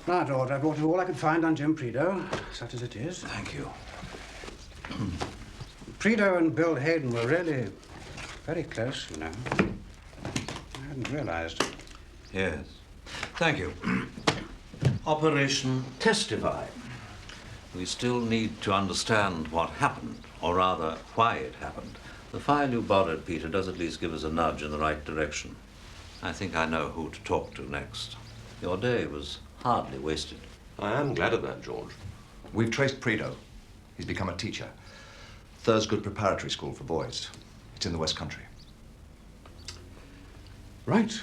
Right, George, I brought you all I could find on Jim Prideaux, such as it is. Thank you. Prideaux and Bill Hayden were really very close, you know. I hadn't realized. Yes. Thank you. Operation Testify. We still need to understand what happened, or rather, why it happened. The file you borrowed, Peter, does at least give us a nudge in the right direction. I think I know who to talk to next. Your day was hardly wasted. I am glad of that, George. We've traced Prideaux. He's become a teacher. Thursgood Preparatory School for boys. It's in the West Country. Right.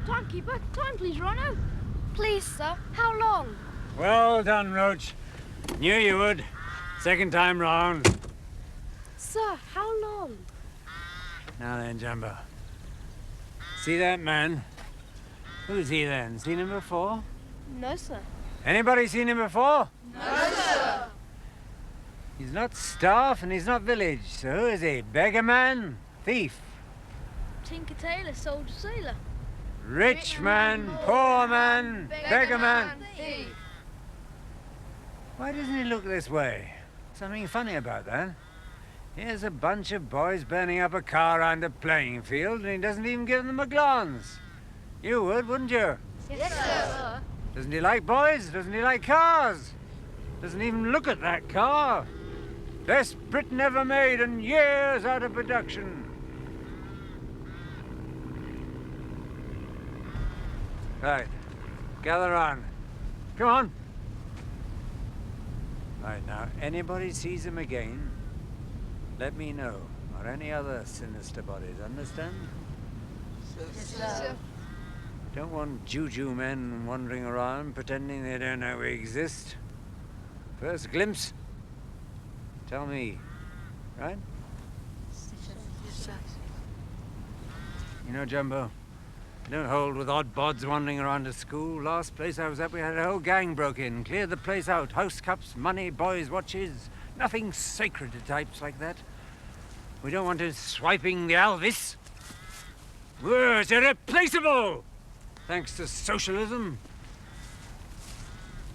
Timekeeper, time please, Rhino. Please, sir. How long? Well done, Roach. Knew you would. Second time round. Sir, how long? Now then, Jumbo. See that man? Who's he then? Seen him before? No, sir. Anybody seen him before? No, sir. He's not staff and he's not village. So who is he? Beggar man? Thief? Tinker Tailor Soldier Sailor. Rich man, poor man, beggar man. Thief. Why doesn't he look this way? Something funny about that. Here's a bunch of boys burning up a car around a playing field and he doesn't even give them a glance. You would, wouldn't you? Yes, sir. Doesn't he like boys? Doesn't he like cars? Doesn't even look at that car. Best Britain ever made and years out of production. Right, gather round. Come on. Right, now, anybody sees him again, let me know, or any other sinister bodies, understand? Yes, sir. Don't want juju men wandering around pretending they don't know we exist. First glimpse, tell me, right? Yes, sir. You know, Jumbo, I don't hold with odd bods wandering around a school. Last place I was at, we had a whole gang broke in, cleared the place out. House cups, money, boys' watches. Nothing sacred to types like that. We don't want to swiping the Alvis. Words irreplaceable! Thanks to socialism.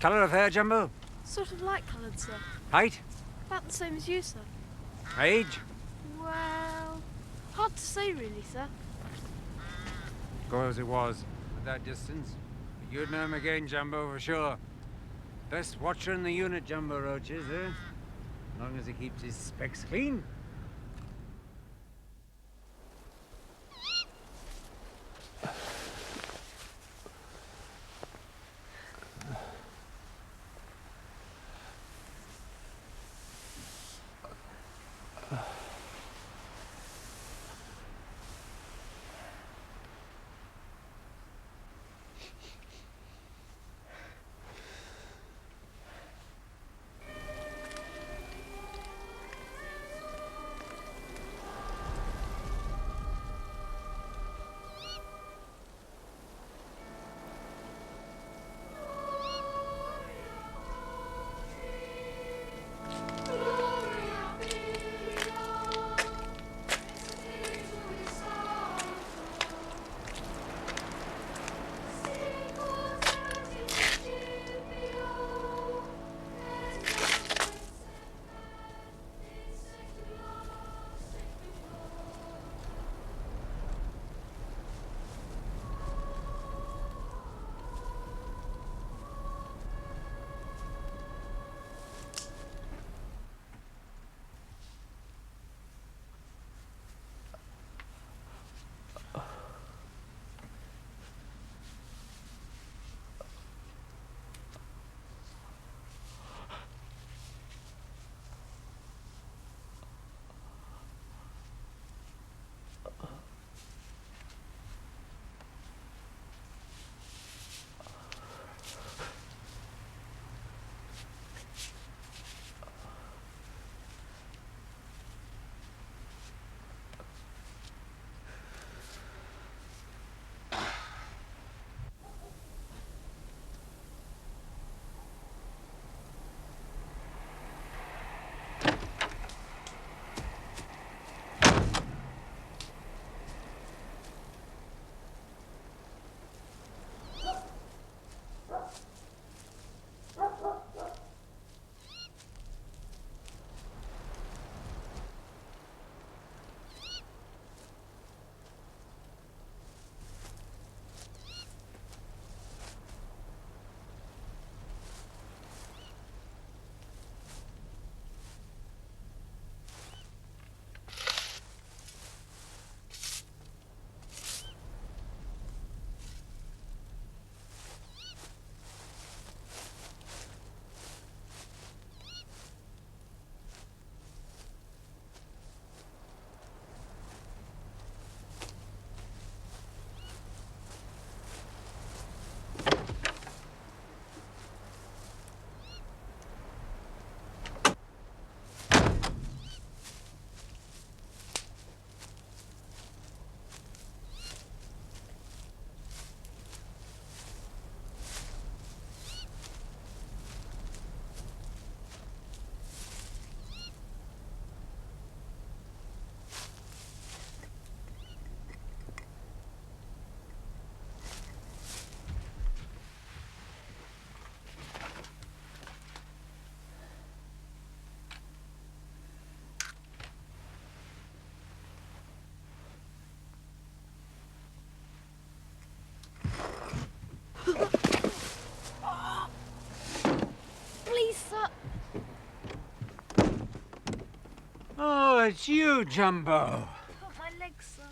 Colour of hair, Jumbo? Sort of light-coloured, sir. Height? About the same as you, sir. Age? Well, hard to say, really, sir. Go as it was, at that distance. You'd know him again, Jumbo, for sure. Best watcher in the unit, Jumbo Roach is, eh? As long as he keeps his specs clean. Oh, it's you, Jumbo. Got my legs, sir.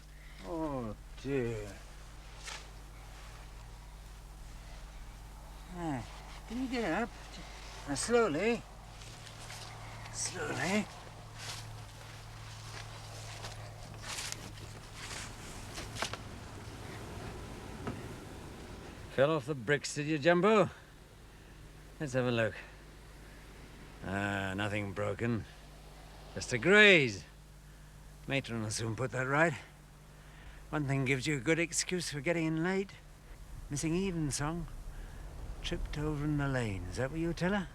Oh, dear. Ah, can you get up? Now, slowly. Slowly. Fell off the bricks, did you, Jumbo? Let's have a look. Ah, nothing broken. Just a graze. Matron will soon put that right. One thing gives you a good excuse for getting in late. Missing evensong. Tripped over in the lane. Is that what you tell her?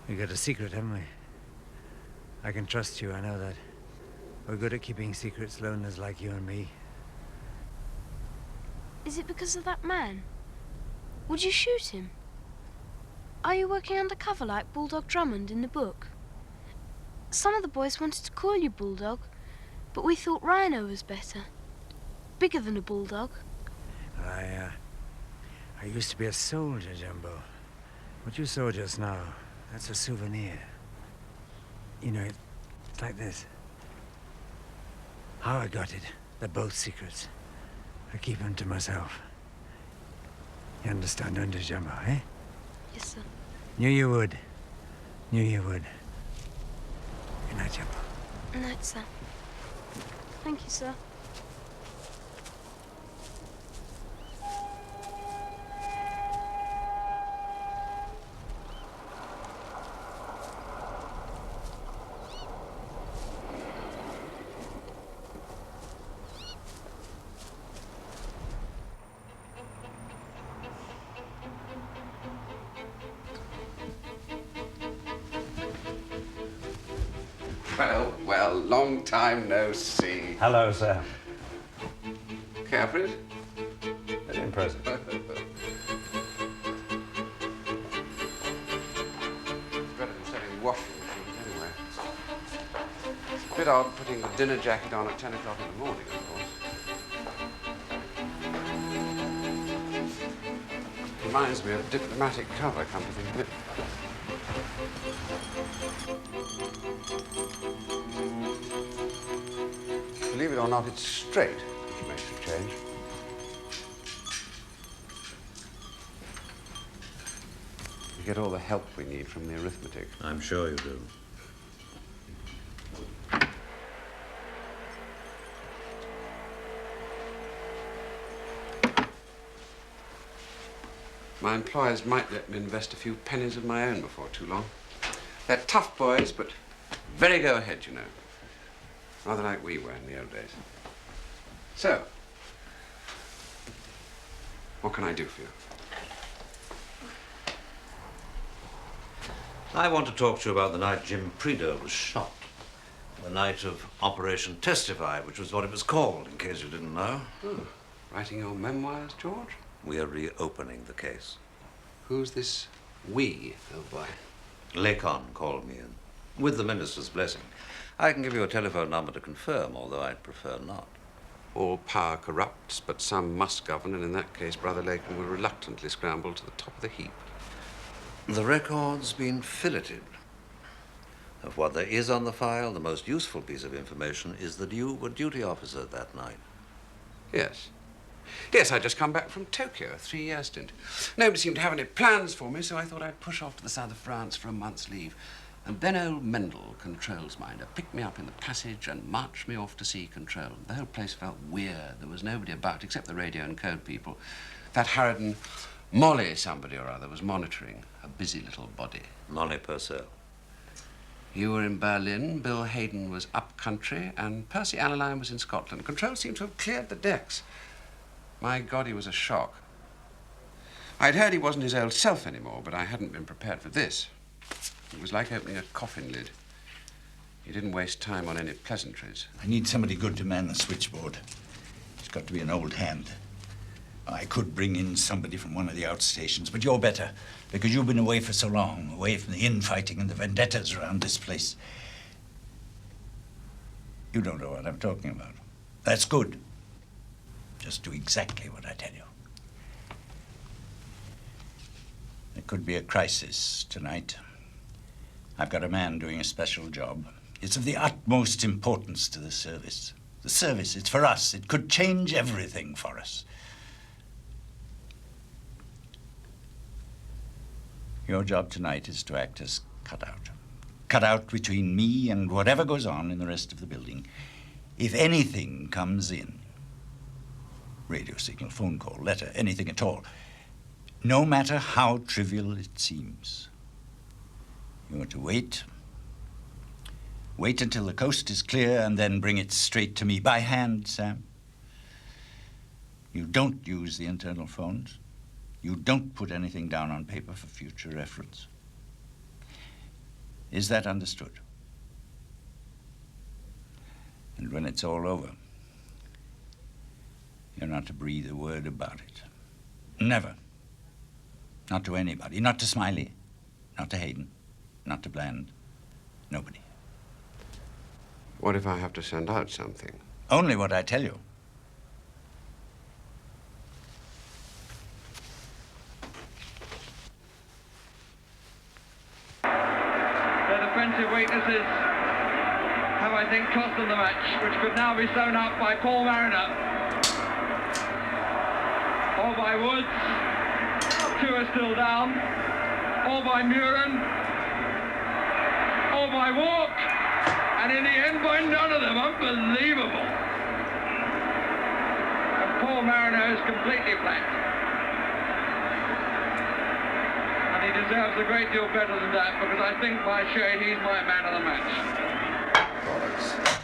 We got a secret, haven't we? I can trust you, I know that. We're good at keeping secrets, loners like you and me. Is it because of that man? Would you shoot him? Are you working undercover like Bulldog Drummond in the book? Some of the boys wanted to call you Bulldog, but we thought Rhino was better. Bigger than a bulldog. I used to be a soldier, Jumbo. What you saw just now, that's a souvenir. You know, it's like this. How I got it, they're both secrets. I keep them to myself. You understand, don't you, Jumbo, eh? Yes, sir. Knew you would. Knew you would. Good night, Jumbo. Good night, sir. Thank you, sir. Well, well, long time no see. Hello, sir. Care for it? Very impressive. Better than setting washing machines anyway. It's a bit odd putting the dinner jacket on at 10 o'clock in the morning, of course. Reminds me of diplomatic cover, come to think of it. Believe it or not, it's straight, which makes a change. We get all the help we need from the arithmetic. I'm sure you do. My employers might let me invest a few pennies of my own before too long. They're tough boys, but very go-ahead, you know. Rather like we were in the old days. So, what can I do for you? I want to talk to you about the night Jim Prideaux was shot. The night of Operation Testify, which was what it was called, in case you didn't know. Oh, writing your memoirs, George? We are reopening the case. Who's this we, oh boy? Lacon called me in, with the minister's blessing. I can give you a telephone number to confirm, although I'd prefer not. All power corrupts, but some must govern, and in that case, Brother Lacon will reluctantly scramble to the top of the heap. The record's been filleted. Of what there is on the file, the most useful piece of information is that you were duty officer that night. Yes. Yes, I'd just come back from Tokyo, a 3-year stint. Nobody seemed to have any plans for me, so I thought I'd push off to the south of France for a month's leave. And then old Mendel, controls minder, picked me up in the passage and marched me off to sea control. The whole place felt weird. There was nobody about except the radio and code people. That Harridan Molly somebody or other was monitoring, a busy little body. Molly Purcell. You were in Berlin, Bill Hayden was up country, and Percy Allaline was in Scotland. Control seemed to have cleared the decks. My God, he was a shock. I'd heard he wasn't his old self anymore, but I hadn't been prepared for this. It was like opening a coffin lid. He didn't waste time on any pleasantries. I need somebody good to man the switchboard. It's got to be an old hand. I could bring in somebody from one of the outstations, but you're better, because you've been away for so long, away from the infighting and the vendettas around this place. You don't know what I'm talking about. That's good. Just do exactly what I tell you. could be a crisis tonight. I've got a man doing a special job. It's of the utmost importance to the service. The service, it's for us. It could change everything for us. Your job tonight is to act as cutout. Cutout between me and whatever goes on in the rest of the building. If anything comes in, radio signal, phone call, letter, anything at all, no matter how trivial it seems, you are to wait. Wait until the coast is clear and then bring it straight to me by hand, Sam. You don't use the internal phones. You don't put anything down on paper for future reference. Is that understood? And when it's all over, you're not to breathe a word about it. Never. Not to anybody. Not to Smiley. Not to Hayden. Not to Bland. Nobody. What if I have to send out something? Only what I tell you. The defensive weaknesses have, I think, cost them the match, which could now be sewn up by Paul Mariner. Or by Woods. 2 are still down. Or by Muren. Or by Walk. And in the end, by none of them. Unbelievable. And Paul Mariner is completely flat. And he deserves a great deal better than that, because I think by shade he's my man of the match. Bollocks.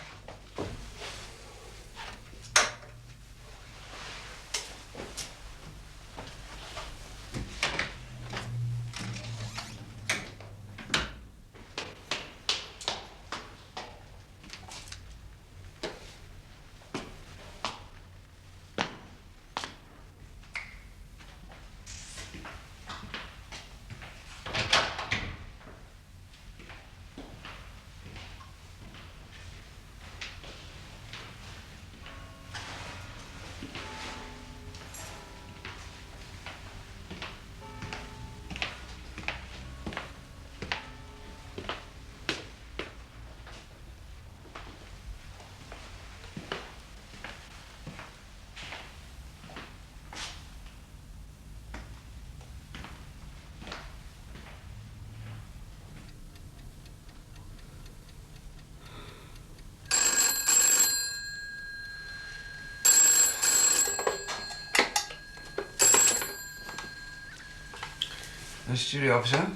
Studio officer.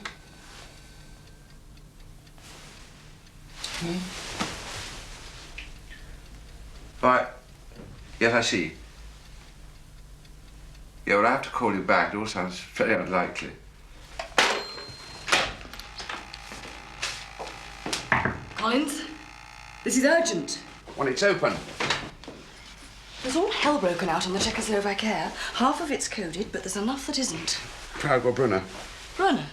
Right. Yes, I see. Yeah, well, I have to call you back. It all sounds very unlikely. Collins, this is urgent. Well, it's open. There's all hell broken out on the Czechoslovak air. Half of it's coded, but there's enough that isn't. Powell or Brunner? Brunner.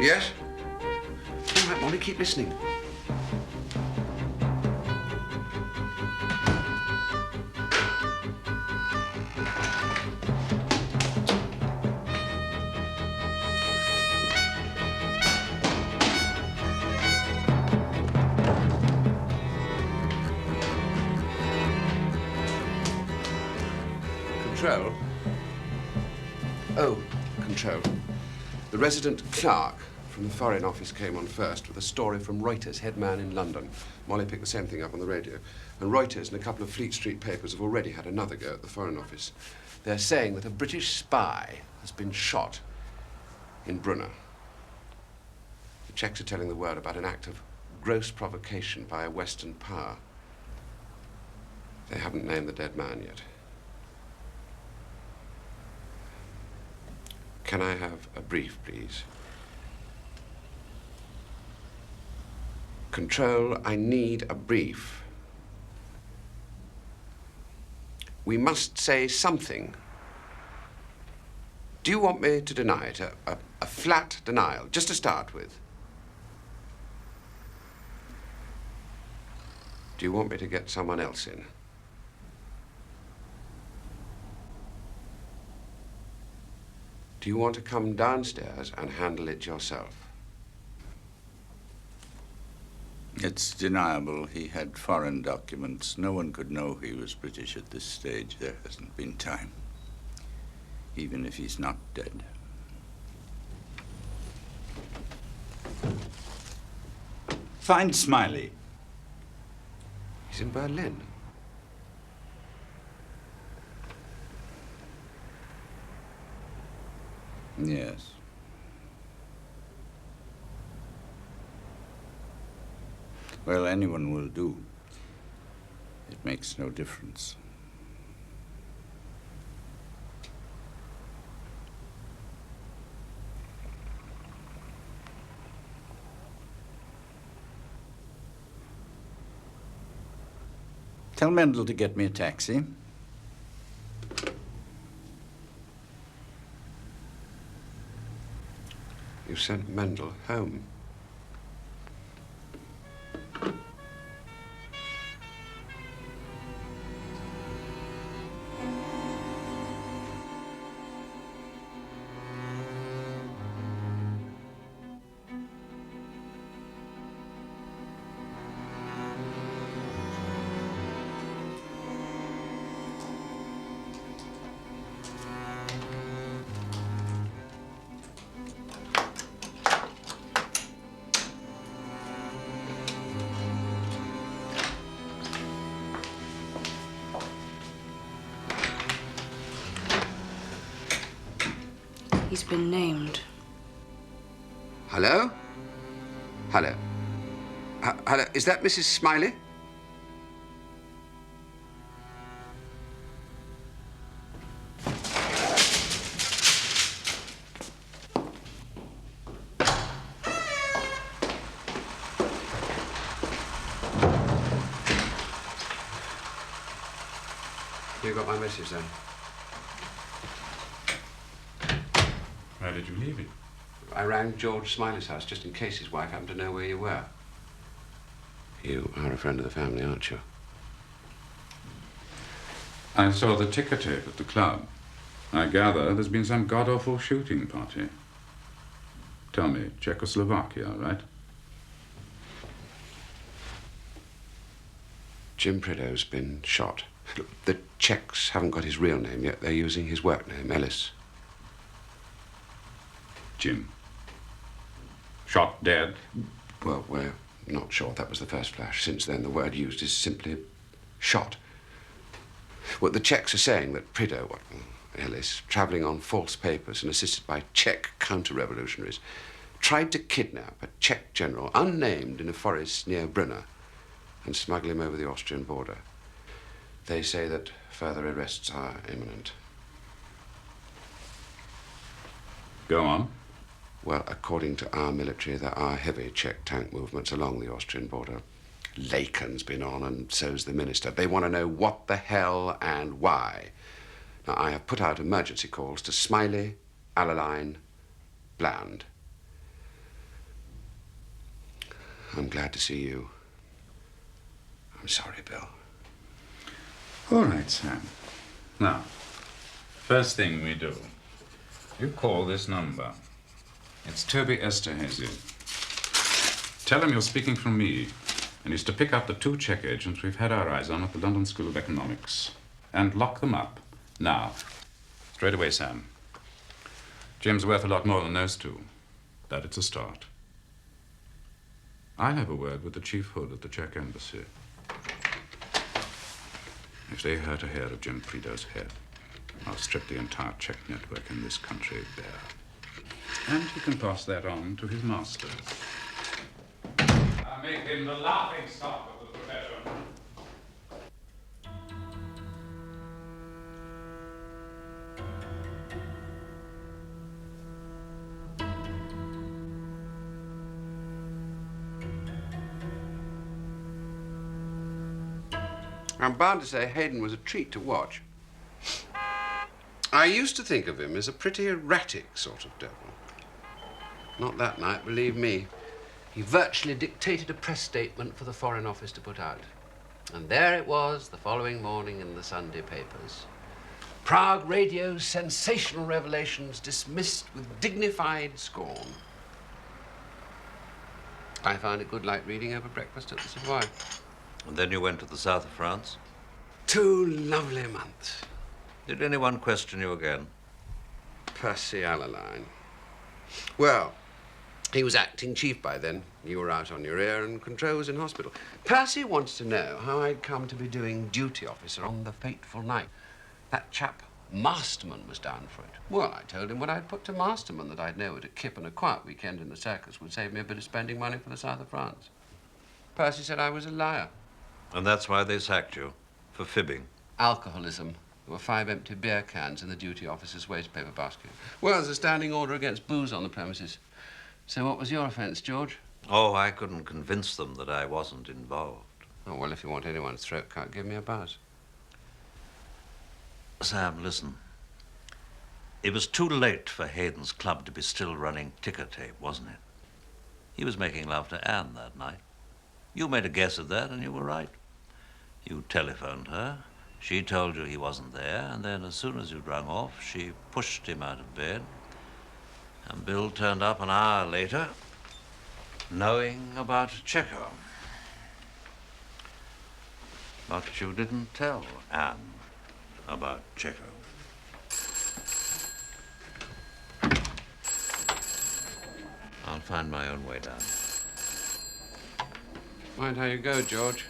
Yes? All right, Molly, keep listening. Control? Oh, Control. The resident clerk from the Foreign Office came on first with a story from Reuters, head man in London. Molly picked the same thing up on the radio. And Reuters and a couple of Fleet Street papers have already had another go at the Foreign Office. They're saying that a British spy has been shot in Brunner. The Czechs are telling the world about an act of gross provocation by a Western power. They haven't named the dead man yet. Can I have a brief, please? Control, I need a brief. We must say something. Do you want me to deny it? A flat denial, just to start with. Do you want me to get someone else in? Do you want to come downstairs and handle it yourself? It's deniable he had foreign documents. No one could know he was British at this stage. There hasn't been time. Even if he's not dead. Find Smiley. He's in Berlin. Yes. Well, anyone will do. It makes no difference. Tell Mendel to get me a taxi. You sent Mendel home. He's been named. Hello? Hello. Hello, is that Mrs. Smiley? You got my message then? Where did you leave it? I rang George Smiley's house just in case his wife happened to know where you were. You are a friend of the family, aren't you? I saw the ticker tape at the club. I gather there's been some god-awful shooting party. Tell me, Czechoslovakia, right? Jim Prideaux's been shot. Look, the Czechs haven't got his real name yet. They're using his work name, Ellis. Jim. Shot dead? Well, we're not sure that was the first flash. Since then, the word used is simply shot. Well, the Czechs are saying that Prideaux, Ellis, travelling on false papers and assisted by Czech counter-revolutionaries, tried to kidnap a Czech general, unnamed, in a forest near Brunner, and smuggle him over the Austrian border. They say that further arrests are imminent. Go on. Well, according to our military, there are heavy Czech tank movements along the Austrian border. Laken's been on, and so's the minister. They want to know what the hell and why. Now, I have put out emergency calls to Smiley, Alaline, Bland. I'm glad to see you. I'm sorry, Bill. All right, Sam. Now, first thing we do, you call this number. It's Toby Esterhazy. Tell him you're speaking from me, and he's to pick up the 2 Czech agents we've had our eyes on at the London School of Economics, and lock them up. Now, straight away, Sam. Jim's worth a lot more than those 2, but it's a start. I'll have a word with the Chief Hood at the Czech Embassy. If they hurt a hair of Jim Prideaux's head, I'll strip the entire Czech network in this country bare. And he can pass that on to his masters. I make him the laughing stock of the profession. I'm bound to say Hayden was a treat to watch. I used to think of him as a pretty erratic sort of devil. Not that night, believe me. He virtually dictated a press statement for the Foreign Office to put out. And there it was the following morning in the Sunday papers. Prague radio's sensational revelations dismissed with dignified scorn. I found it good light reading over breakfast at the Savoy. And then you went to the south of France? 2 lovely months. Did anyone question you again? Percy Allaline. Well, he was acting chief by then. You were out on your ear and Control was in hospital. Percy wants to know how I'd come to be doing duty officer on the fateful night. That chap Masterman was down for it. Well, I told him what I'd put to Masterman, that I'd know it a kip and a quiet weekend in the circus would save me a bit of spending money for the south of France. Percy said I was a liar. And that's why they sacked you, for fibbing. Alcoholism. There were 5 empty beer cans in the duty officer's wastepaper basket. Well, there's a standing order against booze on the premises. So what was your offence, George? Oh, I couldn't convince them that I wasn't involved. Oh, well, if you want anyone's throat cut, give me a buzz. Sam, listen. It was too late for Hayden's club to be still running ticker tape, wasn't it? He was making love to Anne that night. You made a guess at that, and you were right. You telephoned her. She told you he wasn't there, and then as soon as you'd rung off, she pushed him out of bed. And Bill turned up an hour later, knowing about Checo. But you didn't tell Anne about Checo. I'll find my own way down. Mind how you go, George.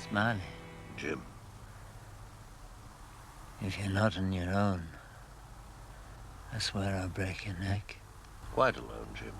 Smiley. Jim. If you're not on your own, I swear I'll break your neck. Quite alone, Jim.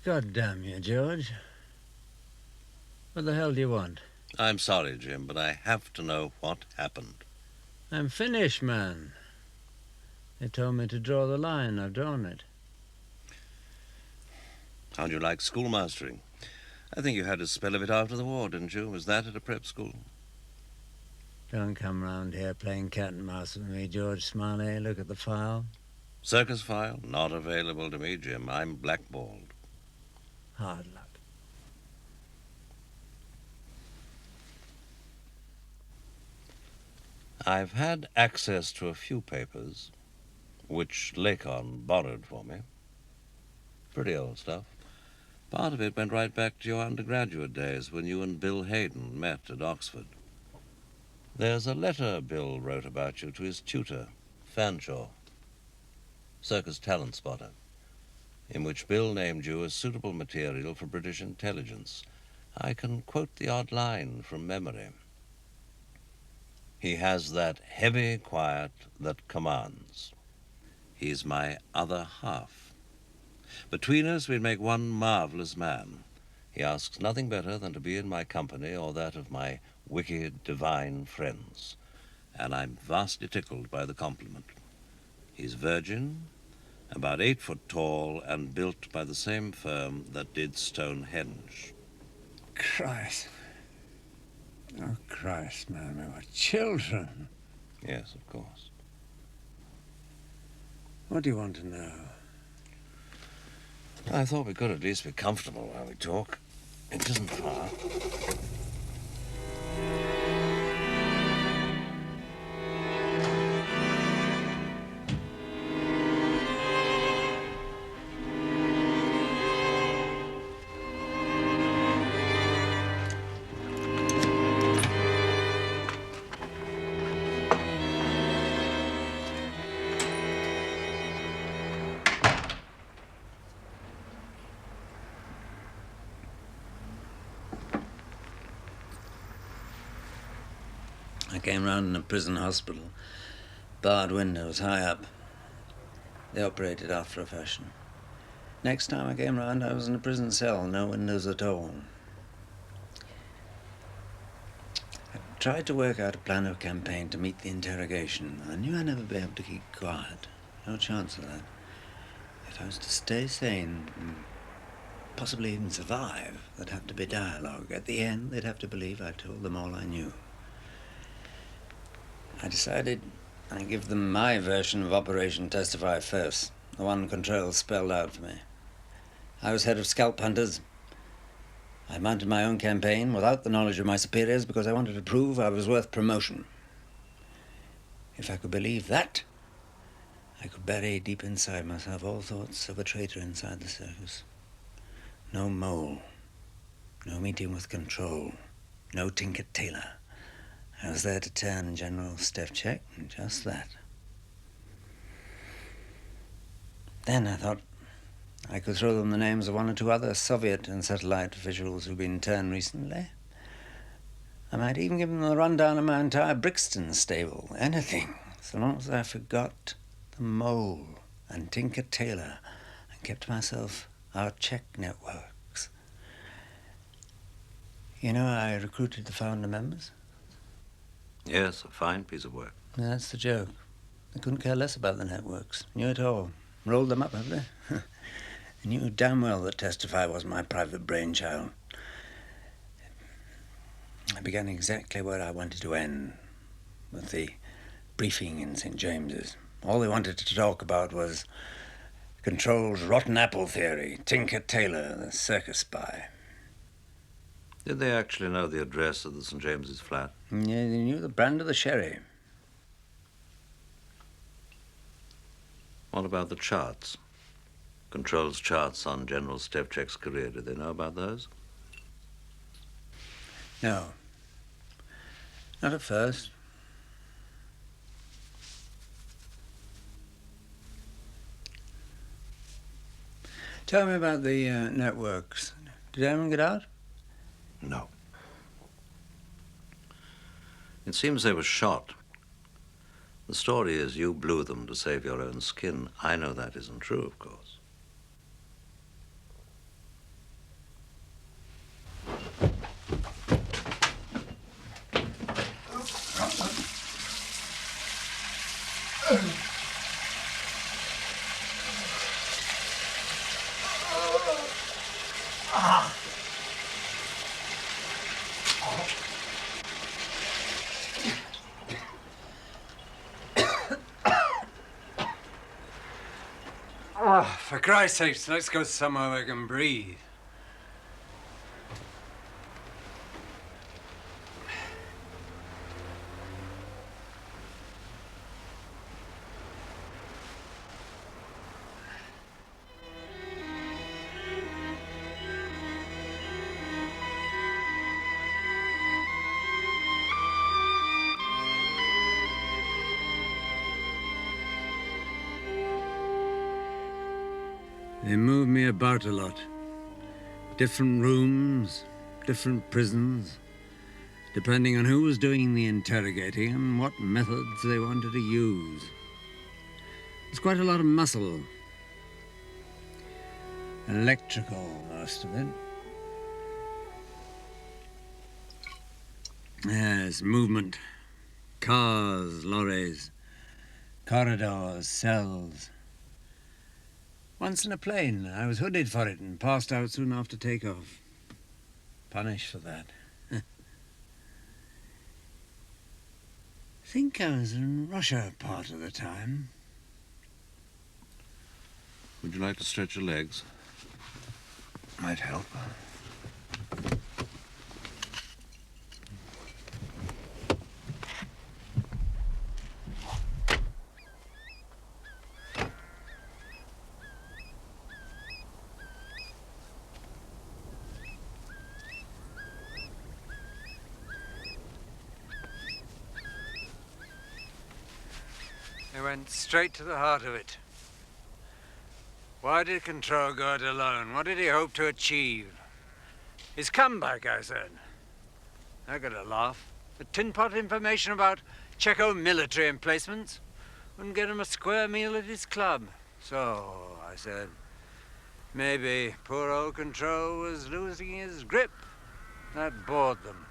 God damn you, George. What the hell do you want? I'm sorry, Jim, but I have to know what happened. I'm finished, man. They told me to draw the line. I've drawn it. How'd you like schoolmastering? I think you had a spell of it after the war, didn't you? Was that at a prep school? Don't come round here playing cat and mouse with me, George Smiley. Look at the file. Circus file? Not available to me, Jim. I'm blackballed. Hard luck. I've had access to a few papers, which Lacon borrowed for me. Pretty old stuff. Part of it went right back to your undergraduate days when you and Bill Hayden met at Oxford. There's a letter Bill wrote about you to his tutor, Fanshawe, circus talent spotter, in which Bill named you as suitable material for British intelligence. I can quote the odd line from memory. He has that heavy quiet that commands. He's my other half. Between us, we'd make one marvelous man. He asks nothing better than to be in my company or that of my wicked, divine friends. And I'm vastly tickled by the compliment. He's virgin, about 8 foot tall, and built by the same firm that did Stonehenge. Christ. Oh, Christ, man, we were children. Yes, of course. What do you want to know? I thought we could at least be comfortable while we talk. It isn't far. I came round in a prison hospital. Barred windows, high up. They operated after a fashion. Next time I came round, I was in a prison cell, no windows at all. I tried to work out a plan of campaign to meet the interrogation. I knew I'd never be able to keep quiet. No chance of that. If I was to stay sane, possibly even survive, there'd have to be dialogue. At the end, they'd have to believe I told them all I knew. I decided I'd give them my version of Operation Testify first, the one Control spelled out for me. I was head of scalp hunters. I mounted my own campaign without the knowledge of my superiors because I wanted to prove I was worth promotion. If I could believe that, I could bury deep inside myself all thoughts of a traitor inside the circus. No mole, no meeting with Control, no Tinker Tailor. I was there to turn General Stevchik, and just that. Then I thought I could throw them the names of 1 or 2 other Soviet and satellite officials who've been turned recently. I might even give them the rundown of my entire Brixton stable. Anything, so long as I forgot the mole and Tinker Tailor and kept myself out Czech networks. You know, I recruited the founder members. Yes, a fine piece of work. That's the joke. They couldn't care less about the networks. Knew it all. Rolled them up, have they? They knew damn well that Testify was my private brainchild. I began exactly where I wanted to end, with the briefing in St. James's. All they wanted to talk about was Control's rotten apple theory, Tinker Tailor, the circus spy. Did they actually know the address of the St. James's flat? Yeah, they knew the brand of the sherry. What about the charts? Control's charts on General Stevchik's career. Did they know about those? No. Not at first. Tell me about the networks. Did anyone get out? No. It seems they were shot. The story is you blew them to save your own skin. I know that isn't true, of course. For Christ's sake, let's go somewhere where we can breathe. They moved me about a lot. Different rooms, different prisons, depending on who was doing the interrogating and what methods they wanted to use. There's quite a lot of muscle. Electrical, most of it. Yes, movement. Cars, lorries, corridors, cells. Once in a plane, I was hooded for it and passed out soon after takeoff. Punished for that. I think I was in Russia part of the time. Would you like to stretch your legs? Might help. They went straight to the heart of it. Why did Control go it alone? What did he hope to achieve? His comeback, I said. I got a laugh. The tin pot information about Checo military emplacements wouldn't get him a square meal at his club. So, I said, maybe poor old Control was losing his grip. That bored them.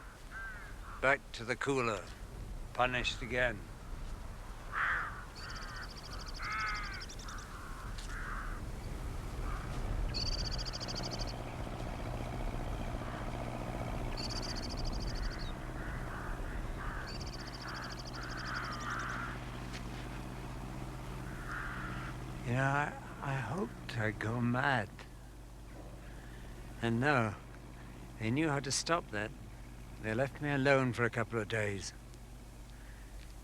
Back to the cooler. Punished again. You know, I hoped I'd go mad. And no, they knew how to stop that. They left me alone for a couple of days.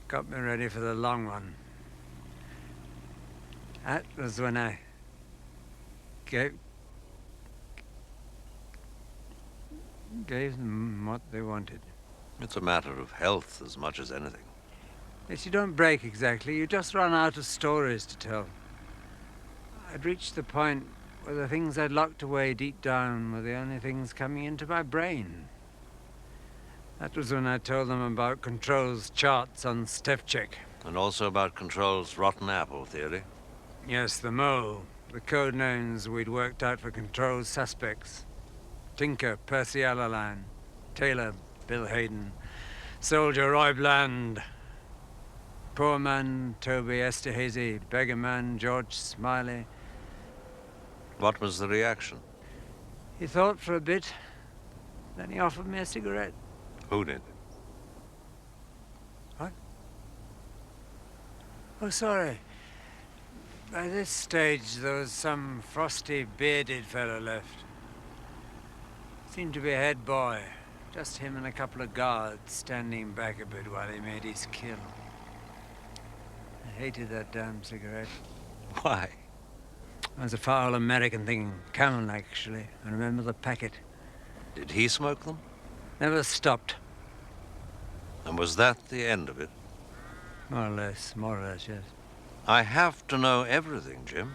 Got me ready for the long one. That was when I gave them what they wanted. It's a matter of health as much as anything. Yes, you don't break exactly. You just run out of stories to tell. I'd reached the point where the things I'd locked away deep down were the only things coming into my brain. That was when I told them about Control's charts on Stevchik. And also about Control's rotten apple theory. Yes, the mole. The code names we'd worked out for Control's suspects. Tinker, Percy Allaline. Tailor, Bill Hayden. Soldier, Roy Bland. Poor man, Toby Esterhazy. Beggar man, George Smiley. What was the reaction? He thought for a bit. Then he offered me a cigarette. Who did? What? Oh, sorry. By this stage, there was some frosty, bearded fellow left. Seemed to be a head boy. Just him and a couple of guards standing back a bit while he made his kill. I hated that damn cigarette. Why? It was a foul American thing. Camel, actually. I remember the packet. Did he smoke them? Never stopped. And was that the end of it? More or less, yes. I have to know everything, Jim.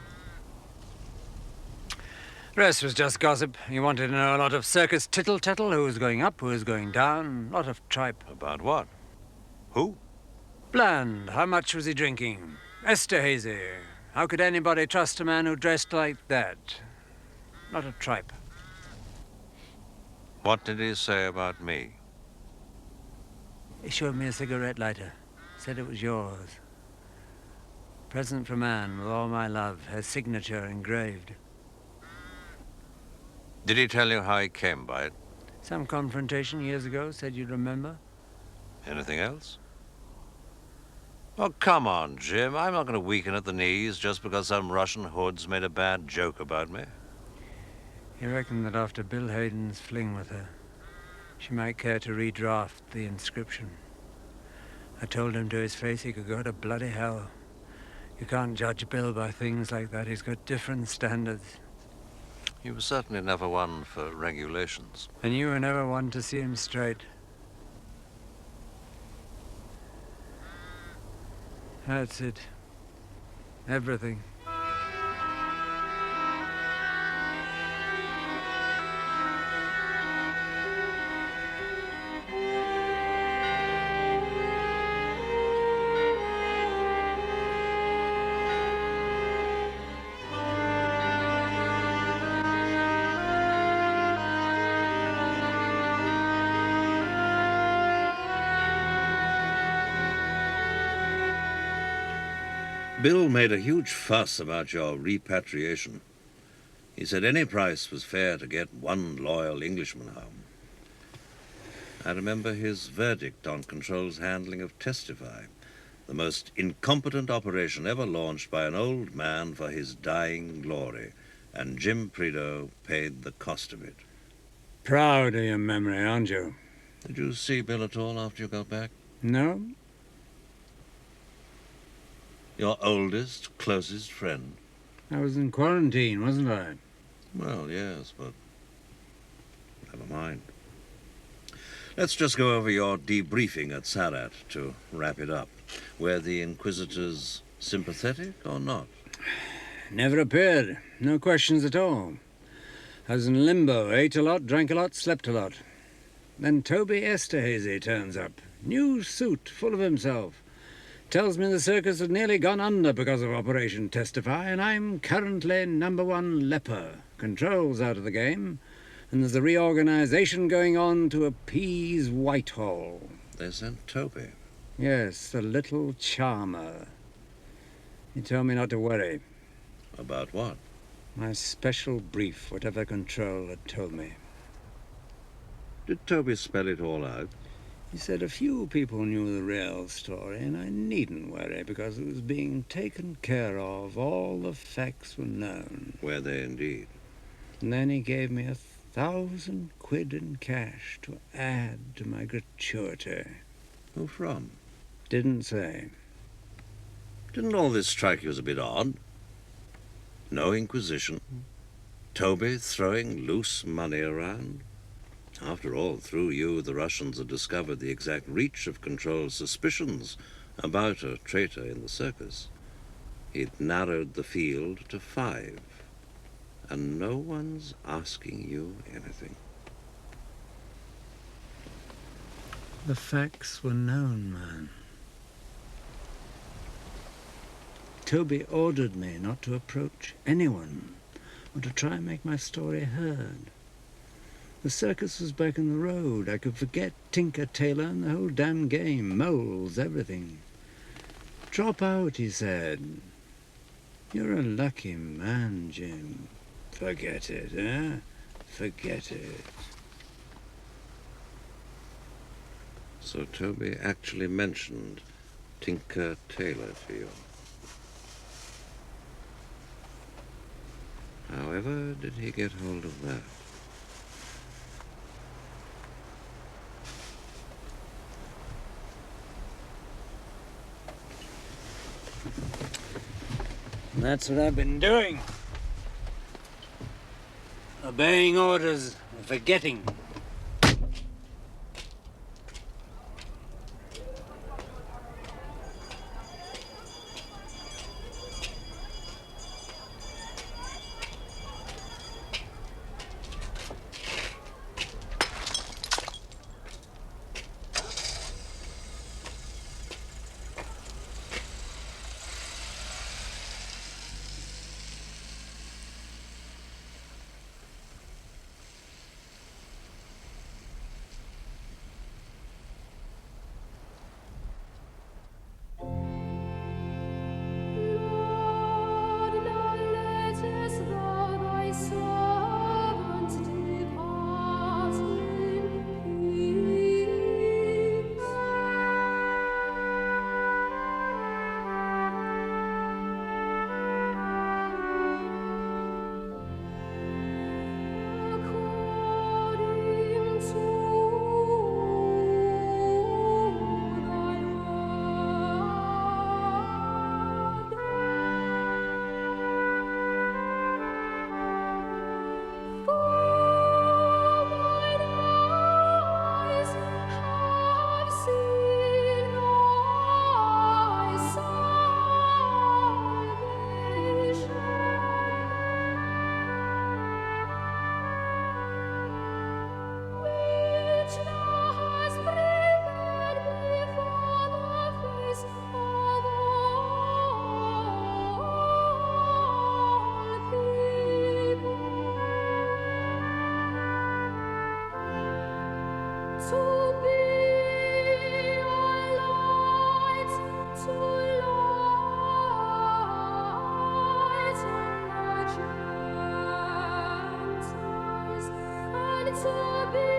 The rest was just gossip. You wanted to know a lot of circus tittle-tattle, who was going up, who was going down, a lot of tripe. About what? Who? Bland, how much was he drinking? Esterhazy, how could anybody trust a man who dressed like that? Not a tripe. What did he say about me? He showed me a cigarette lighter. Said it was yours. Present from Anne, with all my love, her signature engraved. Did he tell you how he came by it? Some confrontation years ago, said you'd remember. Anything else? Oh, come on, Jim. I'm not going to weaken at the knees just because some Russian hoods made a bad joke about me. He reckoned that after Bill Hayden's fling with her, she might care to redraft the inscription. I told him to his face he could go to bloody hell. You can't judge Bill by things like that. He's got different standards. He was certainly never one for regulations. And you were never one to see him straight. That's it. Everything. Bill made a huge fuss about your repatriation. He said any price was fair to get one loyal Englishman home. I remember his verdict on Control's handling of Testify, the most incompetent operation ever launched by an old man for his dying glory, and Jim Prideaux paid the cost of it. Proud of your memory, aren't you? Did you see Bill at all after you got back? No? Your oldest, closest friend? I was in quarantine, wasn't I? Well, yes, but never mind. Let's just go over your debriefing at Sarat to wrap it up. Were the Inquisitors sympathetic or not? Never appeared. No questions at all. I was in limbo, ate a lot, drank a lot, slept a lot. Then Toby Esterhazy turns up. New suit, full of himself. Tells me the circus had nearly gone under because of Operation Testify, and I'm currently #1 leper. Control's out of the game, and there's a reorganization going on to appease Whitehall. They sent Toby? Yes, the little charmer. He told me not to worry. About what? My special brief, whatever Control had told me. Did Toby spell it all out? He said a few people knew the real story, and I needn't worry because it was being taken care of. All the facts were known. Were they indeed? And then he gave me 1,000 quid in cash to add to my gratuity. Who from? Didn't say. Didn't all this strike you as a bit odd? No Inquisition. Toby throwing loose money around. After all, through you, the Russians had discovered the exact reach of Control's suspicions about a traitor in the circus. He'd narrowed the field to 5. And no one's asking you anything. The facts were known, man. Toby ordered me not to approach anyone or to try and make my story heard. The circus was back in the road. I could forget Tinker Tailor and the whole damn game. Moles, everything. Drop out, he said. You're a lucky man, Jim. Forget it, eh? Forget it. So Toby actually mentioned Tinker Tailor to you. However did he get hold of that? That's what I've been doing. Obeying orders and forgetting. it's a